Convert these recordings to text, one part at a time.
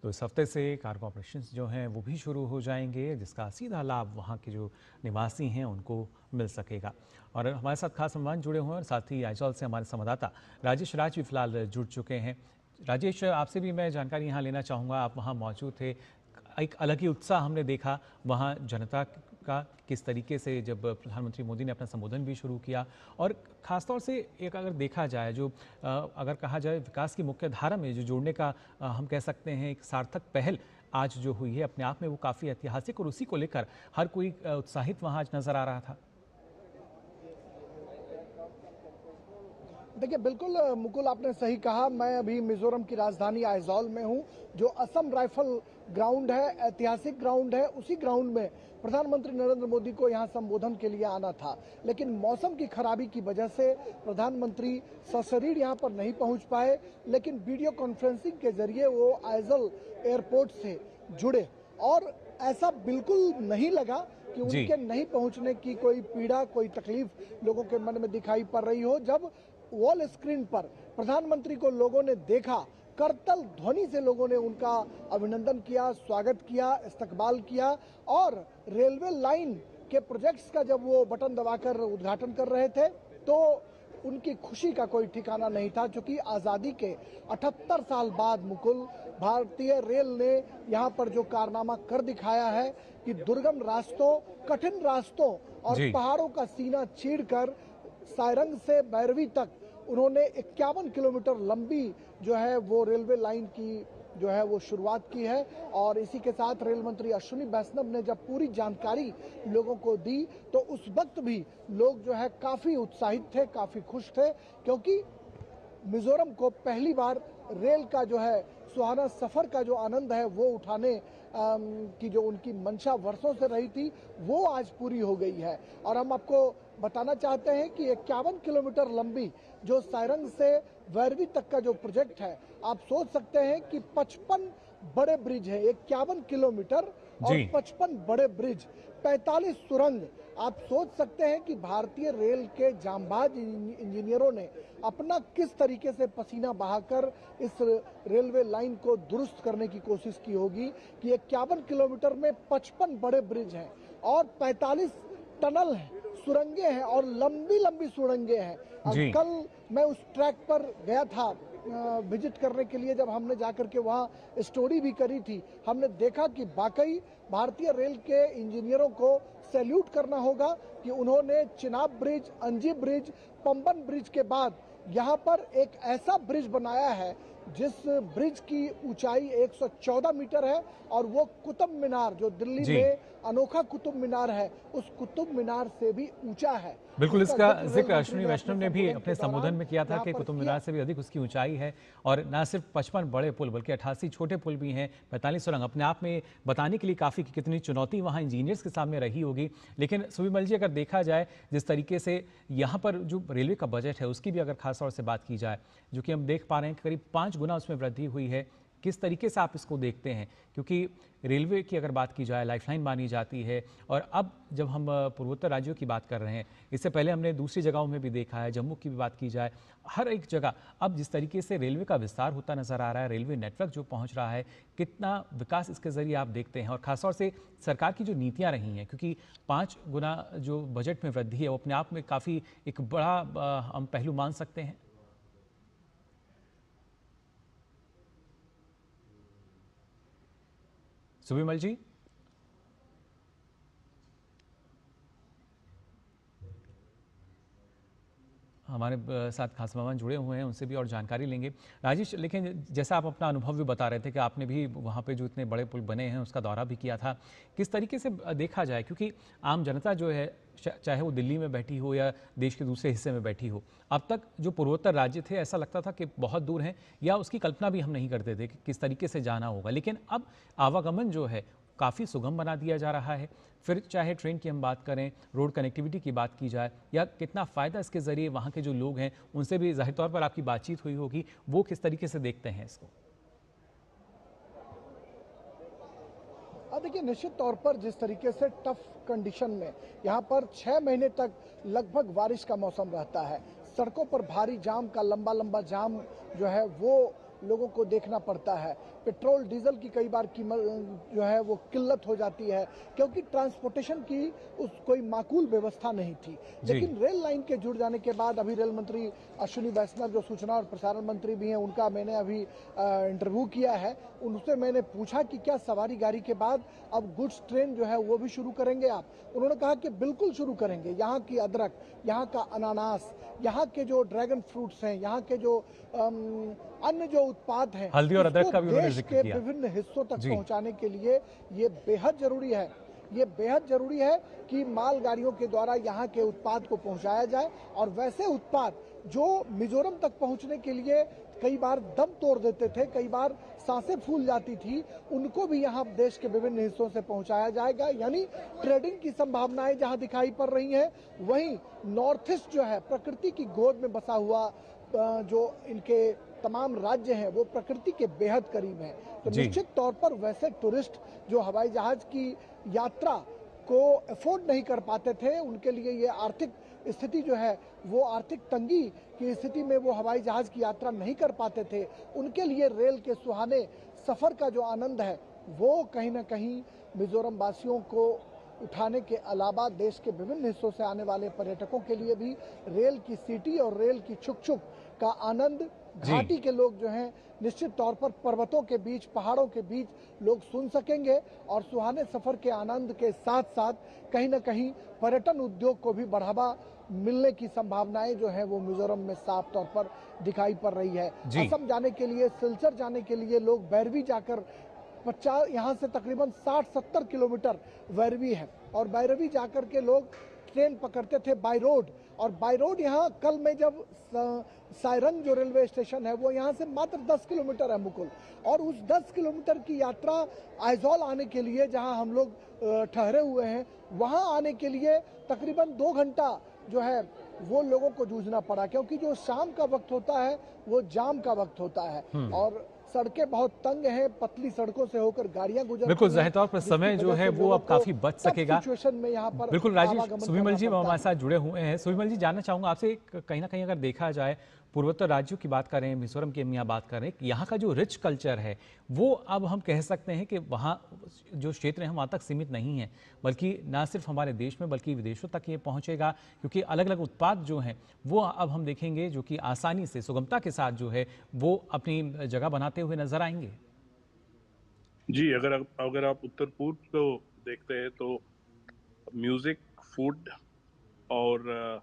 तो इस हफ्ते से कार्गो ऑपरेशंस जो हैं वो भी शुरू हो जाएंगे, जिसका सीधा लाभ वहाँ के जो निवासी हैं उनको मिल सकेगा। और हमारे साथ खास मेहमान जुड़े हुए हैं और साथ ही आइजॉल से हमारे संवाददाता राजेश राज भी फिलहाल जुड़ चुके हैं। राजेश, आपसे भी मैं जानकारी यहाँ लेना चाहूँगा, आप वहाँ मौजूद थे, एक अलग ही उत्साह हमने देखा वहाँ जनता का, किस तरीके से जब प्रधानमंत्री मोदी ने अपना संबोधन भी शुरू किया। और ख़ासतौर से एक अगर देखा जाए जो अगर कहा जाए विकास की मुख्य धारा में जो जोड़ने का हम कह सकते हैं एक सार्थक पहल आज जो हुई है अपने आप में वो काफ़ी ऐतिहासिक, और उसी को लेकर हर कोई उत्साहित वहाँ आज नज़र आ रहा था। देखिए बिल्कुल मुकुल, आपने सही कहा। मैं अभी मिजोरम की राजधानी आइजॉल में हूं, जो असम राइफल ग्राउंड है, ऐतिहासिक ग्राउंड है। उसी ग्राउंड में प्रधानमंत्री नरेंद्र मोदी को यहां संबोधन के लिए आना था, लेकिन मौसम की खराबी की वजह से प्रधानमंत्री सशरीर यहां पर नहीं पहुंच पाए। लेकिन वीडियो कॉन्फ्रेंसिंग के जरिए वो आइजल एयरपोर्ट से जुड़े और ऐसा बिल्कुल नहीं लगा कि उनके नहीं पहुंचने की कोई पीड़ा, कोई तकलीफ लोगों के मन में दिखाई पड़ रही हो। जब वॉल स्क्रीन पर प्रधानमंत्री को लोगों ने देखा, करतल ध्वनि से लोगों ने उनका अभिनंदन किया, स्वागत किया, इस्तकबाल किया। और रेलवे लाइन के प्रोजेक्ट्स का जब वो बटन दबाकर उद्घाटन कर रहे थे तो उनकी खुशी का कोई ठिकाना नहीं था, क्योंकि आज़ादी के 78 साल बाद मुकुल, भारतीय रेल ने यहाँ पर जो कारनामा कर दिखाया है कि दुर्गम रास्तों, कठिन रास्तों और पहाड़ों का सीना चीरकर सारंग से बैरवी तक उन्होंने 51 किलोमीटर लंबी जो है वो रेलवे लाइन की जो है वो शुरुआत की है। और इसी के साथ रेल मंत्री अश्विनी वैष्णव ने जब पूरी जानकारी लोगों को दी तो उस वक्त भी लोग जो है काफी उत्साहित थे, काफी खुश थे, क्योंकि मिजोरम को पहली बार रेल का जो है सुहाना सफर का जो आनंद है वो उठाने की जो उनकी मंशा वर्षों से रही थी वो आज पूरी हो गई है। और हम आपको बताना चाहते हैं कि 51 किलोमीटर लंबी जो सारंग से वैरवी तक का जो प्रोजेक्ट है, आप सोच सकते हैं कि 55 बड़े ब्रिज है, 51 किलोमीटर और 55 बड़े ब्रिज, 45 सुरंग। आप सोच सकते हैं कि भारतीय रेल के जांबाज इंजीनियरों ने अपना किस तरीके से पसीना बहाकर इस रेलवे लाइन को दुरुस्त करने की कोशिश की होगी कि 51 किलोमीटर में 55 बड़े ब्रिज हैं और 45 टनल हैं, सुरंगें हैं और लंबी लंबी सुरंगें हैं। कल मैं उस ट्रैक पर गया था विजिट करने के लिए, जब हमने जाकर के वहाँ स्टोरी भी करी थी, हमने देखा कि वाकई भारतीय रेल के इंजीनियरों को सैल्यूट करना होगा कि उन्होंने चिनाब ब्रिज, अंजी ब्रिज, पंबन ब्रिज के बाद यहाँ पर एक ऐसा ब्रिज बनाया है जिस ब्रिज की ऊंचाई 114 मीटर है और वो कुतुब मीनार जो दिल्ली में अनोखा कुतुब मीनार है, उस कुतुब मीनार से भी ऊंचा है। बिल्कुल, इसका जिक्र अश्विनी वैष्णव ने भी अपने संबोधन में किया था कि कुतुब मीनार से भी अधिक उसकी ऊंचाई है। और न सिर्फ 55 बड़े पुल बल्कि 88 छोटे पुल भी हैं, 45 सुरंग। अपने आप में बताने के लिए काफ़ी कितनी चुनौती वहाँ इंजीनियर्स के सामने रही होगी। लेकिन सुविमल जी, अगर देखा जाए जिस तरीके से यहाँ पर जो रेलवे का बजट है उसकी भी अगर खास तौर से बात की जाए, जो कि हम देख पा रहे हैं करीब 5 गुना उसमें वृद्धि हुई है, किस तरीके से आप इसको देखते हैं? क्योंकि रेलवे की अगर बात की जाए लाइफलाइन मानी जाती है, और अब जब हम पूर्वोत्तर राज्यों की बात कर रहे हैं, इससे पहले हमने दूसरी जगहों में भी देखा है, जम्मू की भी बात की जाए, हर एक जगह अब जिस तरीके से रेलवे का विस्तार होता नजर आ रहा है, रेलवे नेटवर्क जो पहुंच रहा है, कितना विकास इसके जरिए आप देखते हैं? और खासतौर से सरकार की जो नीतियां रही हैं, क्योंकि 5 गुना जो बजट में वृद्धि है वो अपने आप में काफ़ी एक बड़ा हम पहलू मान सकते हैं। सुविमल जी, हमारे साथ खास मेहमान जुड़े हुए हैं, उनसे भी और जानकारी लेंगे। राजेश, लेकिन जैसा आप अपना अनुभव भी बता रहे थे कि आपने भी वहाँ पे जो इतने बड़े पुल बने हैं उसका दौरा भी किया था, किस तरीके से देखा जाए, क्योंकि आम जनता जो है चाहे वो दिल्ली में बैठी हो या देश के दूसरे हिस्से में बैठी हो, अब तक जो पूर्वोत्तर राज्य थे ऐसा लगता था कि बहुत दूर हैं या उसकी कल्पना भी हम नहीं करते थे कि किस तरीके से जाना होगा। लेकिन अब आवागमन जो है काफ़ी सुगम बना दिया जा रहा है। फिर चाहे ट्रेन की हम बात करें, रोड कनेक्टिविटी की बात की जाए, या कितना फ़ायदा इसके ज़रिए वहाँ के जो लोग हैं उनसे भी ज़ाहिर तौर पर आपकी बातचीत हुई होगी, वो किस तरीके से देखते हैं इसको? देखिए निश्चित तौर पर जिस तरीके से टफ कंडीशन में यहाँ पर 6 महीने तक लगभग बारिश का मौसम रहता है, सड़कों पर भारी जाम का लंबा लंबा जाम जो है वो लोगों को देखना पड़ता है। पेट्रोल डीजल की कई बार कीमत जो है वो किल्लत हो जाती है, क्योंकि ट्रांसपोर्टेशन की उस कोई माकूल व्यवस्था नहीं थी। जी। लेकिन रेल लाइन के जुड़ जाने के बाद अभी रेल मंत्री अश्विनी वैष्णव जो सूचना और प्रसारण मंत्री भी हैं, उनका मैंने अभी इंटरव्यू किया है। उनसे मैंने पूछा कि क्या सवारी गाड़ी के बाद अब गुड्स ट्रेन जो है वो भी शुरू करेंगे आप? उन्होंने कहा कि बिल्कुल शुरू करेंगे। यहाँ की अदरक, यहाँ का अनानास, यहाँ के जो ड्रैगन फ्रूट्स हैं, यहाँ के जो अन्य जो उत्पाद हैं, हल्दी और उसको अदरक का भी उन्होंने देश जिक्र के किया। विभिन्न हिस्सों तक जी। पहुंचाने के लिए ये बेहद जरूरी है। ये बेहद जरूरी है कि मालगाड़ियों के द्वारा यहाँ के उत्पाद को पहुंचाया जाए, और वैसे उत्पाद जो मिजोरम तक पहुंचने के लिए कई बार दम तोड़ देते थे, कई बार सांसें फूल जाती थी, उनको भी यहाँ देश के विभिन्न हिस्सों से पहुंचाया जाएगा। यानी ट्रेडिंग की संभावनाएं जहां दिखाई पड़ रही हैं, वहीं नॉर्थ ईस्ट जो है प्रकृति की गोद में बसा हुआ जो इनके तमाम राज्य हैं वो प्रकृति के बेहद करीब हैं। तो जी। निश्चित तौर पर वैसे टूरिस्ट जो हवाई जहाज की यात्रा को अफोर्ड नहीं कर पाते थे, उनके लिए ये आर्थिक स्थिति जो है वो आर्थिक तंगी की स्थिति में वो हवाई जहाज की यात्रा नहीं कर पाते थे, उनके लिए रेल के सुहाने सफर का जो आनंद है वो कहीं ना कहीं मिजोरम वासियों को उठाने के अलावा देश के विभिन्न हिस्सों से आने वाले पर्यटकों के लिए भी रेल की सीटी और रेल की छुक छुक का आनंद जी। घाटी के लोग जो हैं निश्चित तौर पर पर्वतों के बीच, पहाड़ों के बीच लोग सुन सकेंगे, और सुहाने सफर के आनंद के साथ साथ कहीं ना कहीं पर्यटन उद्योग को भी बढ़ावा मिलने की संभावनाएं जो है वो मिजोरम में साफ तौर पर दिखाई पड़ रही है। जी। असम जाने के लिए, सिलचर जाने के लिए लोग बैरवी जाकर 50 यहाँ से तकरीबन 60-70 किलोमीटर वैरवी है, और बैरवी जाकर के लोग ट्रेन पकड़ते थे बाय रोड, और बाय रोड यहाँ कल में जब सायरंग जो रेलवे स्टेशन है वो यहाँ से मात्र 10 किलोमीटर है मुकुल, और उस 10 किलोमीटर की यात्रा आइजॉल आने के लिए जहाँ हम लोग ठहरे हुए हैं, वहाँ आने के लिए तकरीबन 2 घंटा जो है वो लोगों को जूझना पड़ा, क्योंकि जो शाम का वक्त होता है वो जाम का वक्त होता है, और सड़कें बहुत तंग हैं, पतली सड़कों से होकर गाड़ियां गुजरती बिल्कुल, हैं, ज़ाहिर तौर पर जिसकी समय जो वजह है से वो लोगों अब को काफ़ी बच टफ सकेगा। सिचुएशन में यहाँ पर बिल्कुल राजेश, आवागमन सुविमल करना जी पड़ता हमारे है। साथ जुड़े हुए हैं। सुविमल जी, जानना चाहूँगा आपसे, कहीं ना कहीं अगर देखा जाए पूर्वोत्तर राज्यों की बात करें, मिजोरम की हम यहाँ बात करें, कि यहाँ का जो रिच कल्चर है वो अब हम कह सकते हैं कि वहाँ जो क्षेत्र हैं वहाँ तक सीमित नहीं है, बल्कि ना सिर्फ हमारे देश में बल्कि विदेशों तक ये पहुँचेगा, क्योंकि अलग अलग उत्पाद जो हैं वो अब हम देखेंगे जो कि आसानी से, सुगमता के साथ जो है वो अपनी जगह बनाते हुए नजर आएंगे। जी, अगर आप उत्तर पूर्व को देखते हैं तो म्यूजिक, फूड और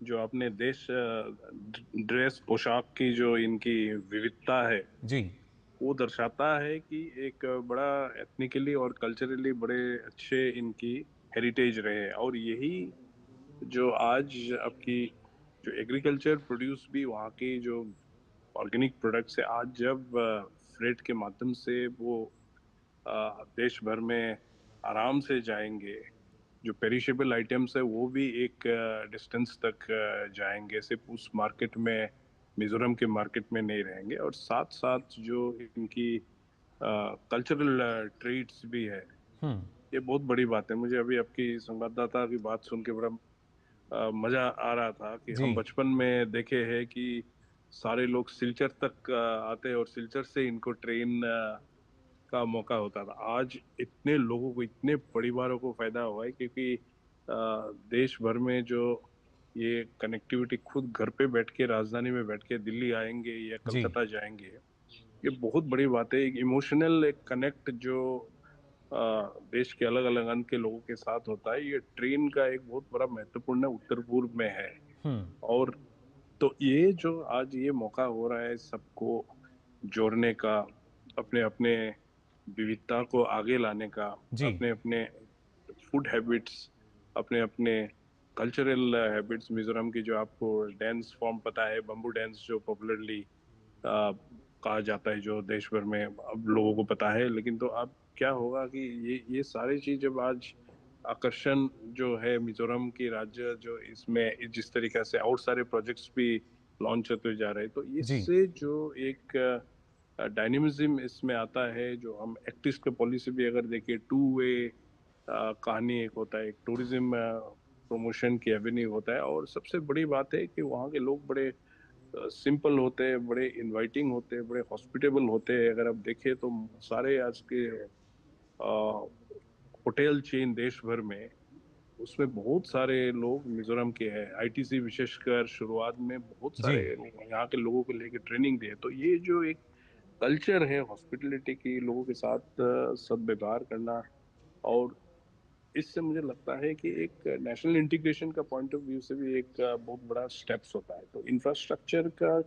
जो अपने देश ड्रेस पोशाक की जो इनकी विविधता है, जी। वो दर्शाता है कि एक बड़ा एथनिकली और कल्चरली बड़े अच्छे इनकी हेरिटेज रहे हैं। और यही जो आज आपकी जो एग्रीकल्चर प्रोड्यूस भी वहाँ की जो ऑर्गेनिक प्रोडक्ट्स है, आज जब फ्रेट के माध्यम से वो देश भर में आराम से जाएंगे, जो पेरिशेबल आइटम्स है वो भी एक डिस्टेंस तक जाएंगे, सिर्फ उस मार्केट में, मिजोरम के मार्केट में नहीं रहेंगे। और साथ साथ जो इनकी कल्चरल ट्रेड्स भी है, हम्म। ये बहुत बड़ी बात है। मुझे अभी आपकी संवाददाता की बात सुन के बड़ा मजा आ रहा था कि जी। हम बचपन में देखे हैं कि सारे लोग सिलचर तक आते हैं और सिलचर से इनको ट्रेन का मौका होता था। आज इतने लोगों को, इतने परिवारों को फायदा हुआ है, क्योंकि देश भर में जो ये कनेक्टिविटी, खुद घर पे बैठ के, राजधानी में बैठ के दिल्ली आएंगे या जी। कलकत्ता जाएंगे, ये बहुत बड़ी बात है। एक इमोशनल एक कनेक्ट जो देश के अलग अलग अंग के लोगों के साथ होता है, ये ट्रेन का एक बहुत बड़ा महत्वपूर्ण उत्तर पूर्व में है। हम्म। और तो ये जो आज ये मौका हो रहा है सबको जोड़ने का, अपने अपने विविधता को आगे लाने का, जी। अपने अपने फूड हैबिट्स, अपने अपने कल्चरल हैबिट्स, मिजोरम की जो आपको डांस फॉर्म पता है, बम्बू डांस जो पॉपुलरली कहा जाता है, जो देश भर में अब लोगों को पता है। लेकिन तो अब क्या होगा कि ये सारी चीज जब आज आकर्षण जो है मिजोरम की राज्य, जो इसमें जिस तरीके से और सारे प्रोजेक्ट्स भी लॉन्च होते जा रहे हैं, तो जी। इससे जो एक डायनेमिज्म इसमें आता है, जो हम एक्टिस्ट के पॉलिसी भी अगर देखें, टू वे कहानी एक होता है, एक टूरिज्म प्रमोशन की एवेन्यू होता है। और सबसे बड़ी बात है कि वहाँ के लोग बड़े सिंपल होते हैं, बड़े इनवाइटिंग होते हैं, बड़े हॉस्पिटेबल होते हैं। अगर आप देखें तो सारे आज के होटल चेन देश भर में, उसमें बहुत सारे लोग मिजोरम के हैं। आईटीसी विशेषकर शुरुआत में बहुत जी। सारे यहाँ के लोगों को लेके ट्रेनिंग दिए। तो ये जो एक कल्चर है हॉस्पिटलिटी की, लोगों के साथ सद्व्यवहार करना, और इससे मुझे लगता है कि एक नेशनल इंटीग्रेशन का पॉइंट ऑफ व्यू से भी एक बहुत बड़ा स्टेप्स होता है। तो इंफ्रास्ट्रक्चर का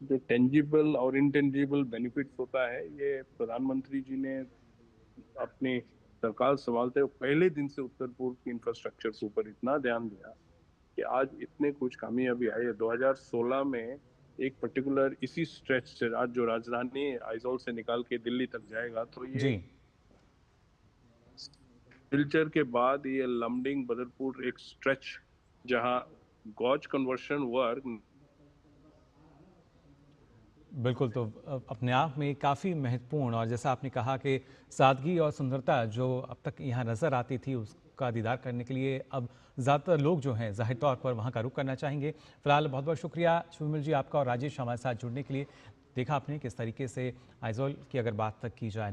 जो टेंजिबल और इनटेंजिबल बेनिफिट्स होता है, ये प्रधानमंत्री जी ने अपनी सरकार संभालते हुए पहले दिन से उत्तर पूर्व की इंफ्रास्ट्रक्चर के ऊपर इतना ध्यान दिया कि आज इतने कुछ कामयाबी आई है। 2016 में एक पर्टिकुलर इसी स्ट्रेच से, आज जो राजधानी आइजोल से निकाल के दिल्ली तक जाएगा, तो जी। ये सिलचर के बाद ये लमडिंग बदरपुर एक स्ट्रेच, जहां गॉज कन्वर्शन वर्क। बिल्कुल, तो अपने आप में काफ़ी महत्वपूर्ण, और जैसा आपने कहा कि सादगी और सुंदरता जो अब तक यहाँ नज़र आती थी, उसका दीदार करने के लिए अब ज़्यादातर लोग जो हैं ज़ाहिर तौर पर वहाँ का रुख करना चाहेंगे। फिलहाल बहुत बहुत शुक्रिया शुभमिल जी आपका और राजेश हमारे साथ जुड़ने के लिए। देखा आपने किस तरीके से आइजोल की अगर बात तक की जाए